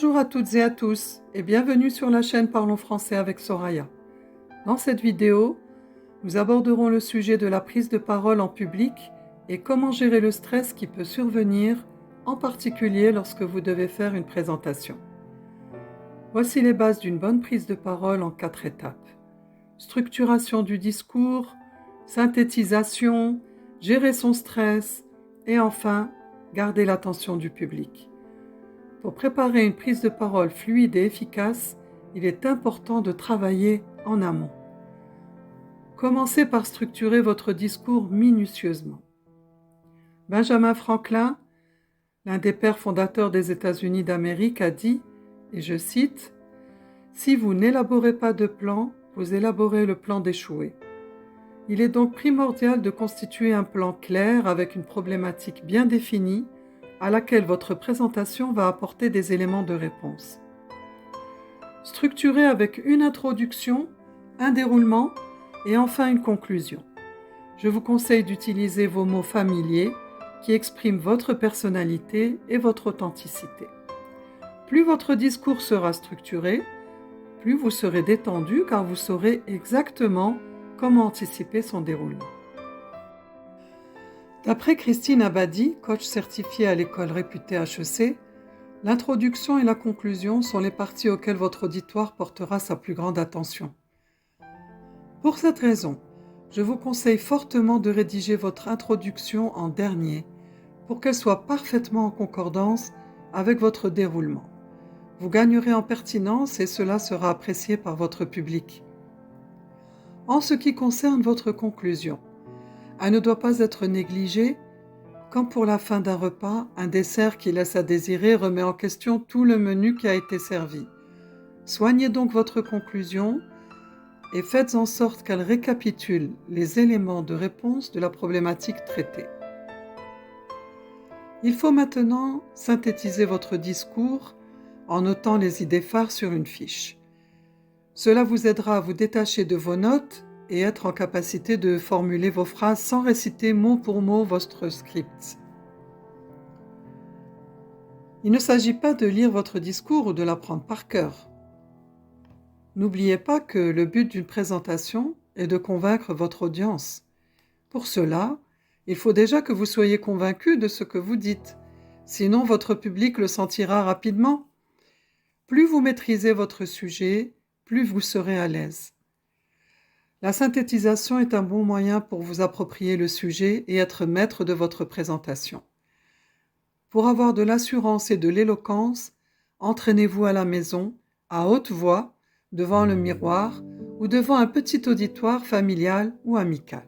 Bonjour à toutes et à tous et bienvenue sur la chaîne Parlons français avec Soraya. Dans cette vidéo, nous aborderons le sujet de la prise de parole en public et comment gérer le stress qui peut survenir, en particulier lorsque vous devez faire une présentation. Voici les bases d'une bonne prise de parole en 4 étapes. Structuration du discours, synthétisation, gérer son stress et enfin, garder l'attention du public. Pour préparer une prise de parole fluide et efficace, il est important de travailler en amont. Commencez par structurer votre discours minutieusement. Benjamin Franklin, l'un des pères fondateurs des États-Unis d'Amérique, a dit, et je cite, « Si vous n'élaborez pas de plan, vous élaborez le plan d'échouer. » Il est donc primordial de constituer un plan clair avec une problématique bien définie à laquelle votre présentation va apporter des éléments de réponse. Structurez avec une introduction, un déroulement et enfin une conclusion. Je vous conseille d'utiliser vos mots familiers qui expriment votre personnalité et votre authenticité. Plus votre discours sera structuré, plus vous serez détendu car vous saurez exactement comment anticiper son déroulement. D'après Christine Abadi, coach certifiée à l'école réputée HEC, l'introduction et la conclusion sont les parties auxquelles votre auditoire portera sa plus grande attention. Pour cette raison, je vous conseille fortement de rédiger votre introduction en dernier pour qu'elle soit parfaitement en concordance avec votre déroulement. Vous gagnerez en pertinence et cela sera apprécié par votre public. En ce qui concerne votre conclusion, elle ne doit pas être négligée, comme pour la fin d'un repas, un dessert qui laisse à désirer remet en question tout le menu qui a été servi. Soignez donc votre conclusion et faites en sorte qu'elle récapitule les éléments de réponse de la problématique traitée. Il faut maintenant synthétiser votre discours en notant les idées phares sur une fiche. Cela vous aidera à vous détacher de vos notes et être en capacité de formuler vos phrases sans réciter mot pour mot votre script. Il ne s'agit pas de lire votre discours ou de l'apprendre par cœur. N'oubliez pas que le but d'une présentation est de convaincre votre audience. Pour cela, il faut déjà que vous soyez convaincu de ce que vous dites, sinon votre public le sentira rapidement. Plus vous maîtrisez votre sujet, plus vous serez à l'aise. La synthétisation est un bon moyen pour vous approprier le sujet et être maître de votre présentation. Pour avoir de l'assurance et de l'éloquence, entraînez-vous à la maison, à haute voix, devant le miroir ou devant un petit auditoire familial ou amical.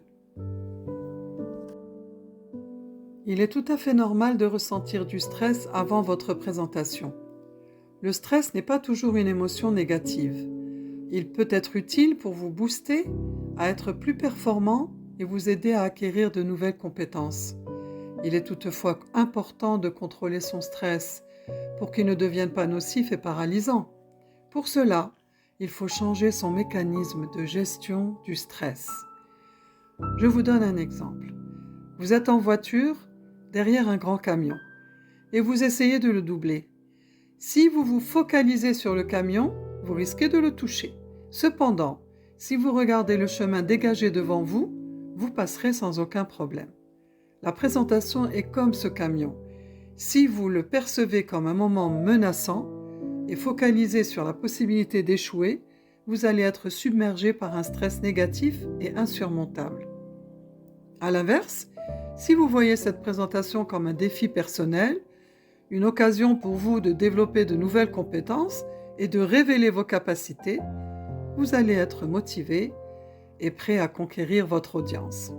Il est tout à fait normal de ressentir du stress avant votre présentation. Le stress n'est pas toujours une émotion négative. Il peut être utile pour vous booster, à être plus performant et vous aider à acquérir de nouvelles compétences. Il est toutefois important de contrôler son stress pour qu'il ne devienne pas nocif et paralysant. Pour cela, il faut changer son mécanisme de gestion du stress. Je vous donne un exemple. Vous êtes en voiture, derrière un grand camion, et vous essayez de le doubler. Si vous vous focalisez sur le camion, vous risquez de le toucher. Cependant, si vous regardez le chemin dégagé devant vous, vous passerez sans aucun problème. La présentation est comme ce camion. Si vous le percevez comme un moment menaçant et focalisé sur la possibilité d'échouer, vous allez être submergé par un stress négatif et insurmontable. À l'inverse, si vous voyez cette présentation comme un défi personnel, une occasion pour vous de développer de nouvelles compétences et de révéler vos capacités, vous allez être motivé et prêt à conquérir votre audience.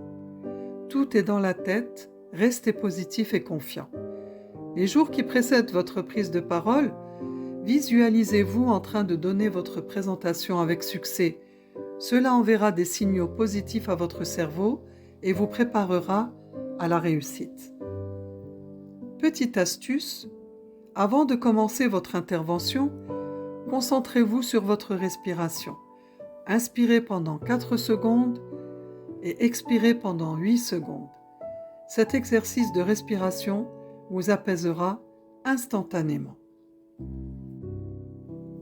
Tout est dans la tête, restez positif et confiant. Les jours qui précèdent votre prise de parole, visualisez-vous en train de donner votre présentation avec succès. Cela enverra des signaux positifs à votre cerveau et vous préparera à la réussite. Petite astuce, avant de commencer votre intervention, concentrez-vous sur votre respiration. Inspirez pendant 4 secondes et expirez pendant 8 secondes. Cet exercice de respiration vous apaisera instantanément.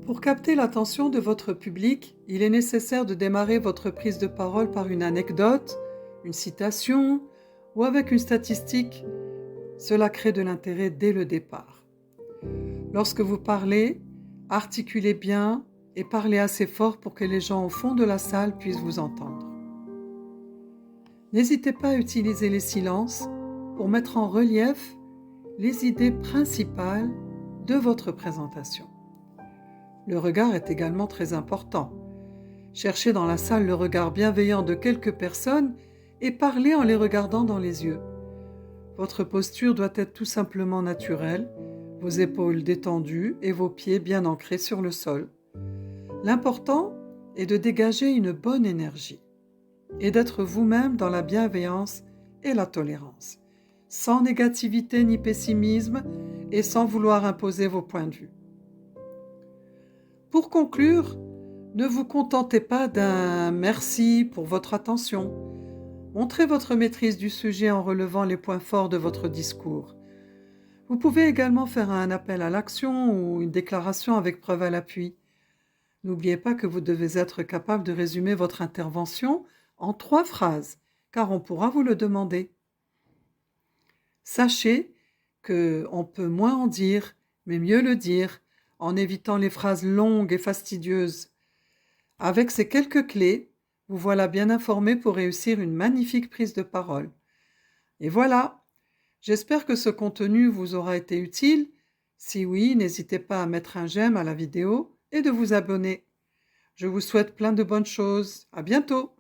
Pour capter l'attention de votre public, il est nécessaire de démarrer votre prise de parole par une anecdote, une citation ou avec une statistique. Cela crée de l'intérêt dès le départ. Lorsque vous parlez, articulez bien et parlez assez fort pour que les gens au fond de la salle puissent vous entendre. N'hésitez pas à utiliser les silences pour mettre en relief les idées principales de votre présentation. Le regard est également très important. Cherchez dans la salle le regard bienveillant de quelques personnes et parlez en les regardant dans les yeux. Votre posture doit être tout simplement naturelle, vos épaules détendues et vos pieds bien ancrés sur le sol. L'important est de dégager une bonne énergie et d'être vous-même dans la bienveillance et la tolérance, sans négativité ni pessimisme et sans vouloir imposer vos points de vue. Pour conclure, ne vous contentez pas d'un merci pour votre attention. Montrez votre maîtrise du sujet en relevant les points forts de votre discours. Vous pouvez également faire un appel à l'action ou une déclaration avec preuve à l'appui. N'oubliez pas que vous devez être capable de résumer votre intervention en 3 phrases, car on pourra vous le demander. Sachez qu'on peut moins en dire, mais mieux le dire, en évitant les phrases longues et fastidieuses. Avec ces quelques clés, vous voilà bien informé pour réussir une magnifique prise de parole. Et voilà, j'espère que ce contenu vous aura été utile. Si oui, n'hésitez pas à mettre un j'aime à la vidéo et de vous abonner. Je vous souhaite plein de bonnes choses. À bientôt!